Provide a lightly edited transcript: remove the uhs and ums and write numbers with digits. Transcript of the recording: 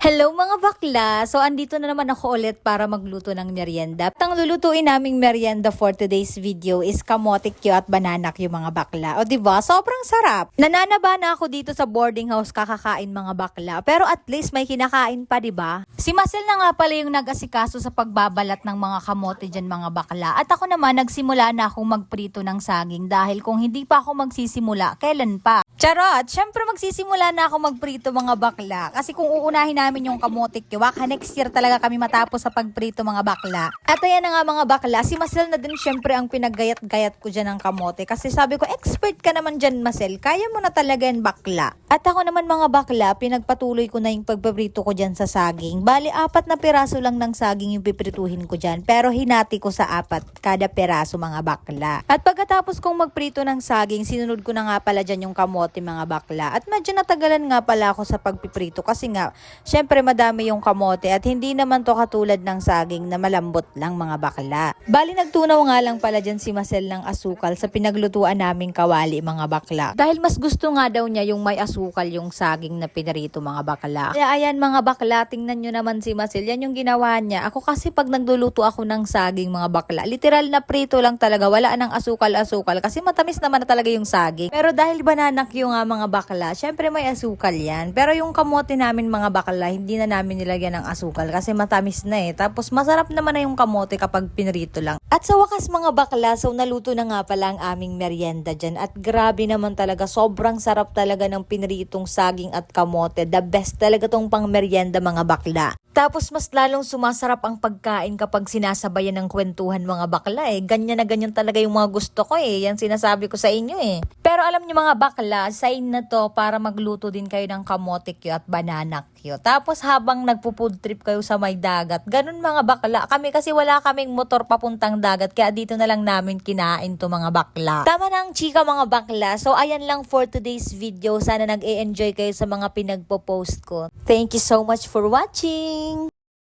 Hello mga bakla! So andito na naman ako ulit para magluto ng merienda. Ang lulutuin naming merienda for today's video is kamote Q at banana Q mga bakla. O diba? Sobrang sarap! Nananaba na ako dito sa boarding house kakakain mga bakla. Pero at least may kinakain pa diba? Si Marcel na nga pala yung nag-asikaso sa pagbabalat ng mga kamote dyan mga bakla. At ako naman nagsimula na akong magprito ng saging dahil kung hindi pa ako magsisimula, kailan pa? Charot! Syempre magsisimula na ako magprito mga bakla. Kasi kung uunahin namin yung kamote kiwak, next year talaga kami matapos sa pagprito mga bakla. At ayan na nga mga bakla, si Marcel na din syempre ang pinaggayat-gayat ko dyan ng kamote. Kasi sabi ko, expert ka naman dyan Marcel, kaya mo na talaga yan bakla. At ako naman mga bakla, pinagpatuloy ko na yung pagpaprito ko dyan sa saging. Bali, 4 na piraso lang ng saging yung piprituhin ko dyan. Pero hinati ko sa 4 kada piraso mga bakla. At pagkatapos kong magprito ng saging, sinunod ko na nga pala dyan yung kamote mga bakla. At medyo natagalan nga pala ako sa pagpiprito kasi nga, syempre madami yung kamote at hindi naman to katulad ng saging na malambot lang mga bakla. Bali nagtunaw nga lang pala dyan si Marcel ng asukal sa pinaglutuan naming kawali mga bakla. Dahil mas gusto nga daw niya yung may asukal yung saging na pinarito mga bakla. Kaya ayan mga bakla, tingnan nyo naman si Marcel, yan yung ginawa niya. Ako kasi pag nagluluto ako ng saging mga bakla, literal na prito lang talaga, wala nang asukal-asukal kasi matamis naman na talaga yung saging. Pero dahil banana Q nga mga bakla, syempre may asukal yan. Pero yung kamote namin mga bakla, hindi na namin nilagyan ng asukal kasi matamis na eh. Tapos masarap naman na yung kamote kapag pinrito lang. At sa wakas mga bakla, so naluto na nga pala ang aming merienda dyan. At grabe naman talaga, sobrang sarap talaga ng pinritong saging at kamote. The best talaga tong pang merienda mga bakla. Tapos mas lalong sumasarap ang pagkain kapag sinasabayan ng kwentuhan mga bakla eh. Ganyan na ganyan talaga yung mga gusto ko eh. Yan sinasabi ko sa inyo eh. Pero alam niyo mga bakla, sign na to para magluto din kayo ng kamote Q at banana Q. Tapos habang nagpo-food trip kayo sa may dagat, ganun mga bakla. Kami kasi wala kaming motor papuntang dagat kaya dito na lang namin kinain to mga bakla. Tama na ang chika mga bakla. So ayan lang for today's video. Sana nag-e-enjoy kayo sa mga pinagpo-post ko. Thank you so much for watching!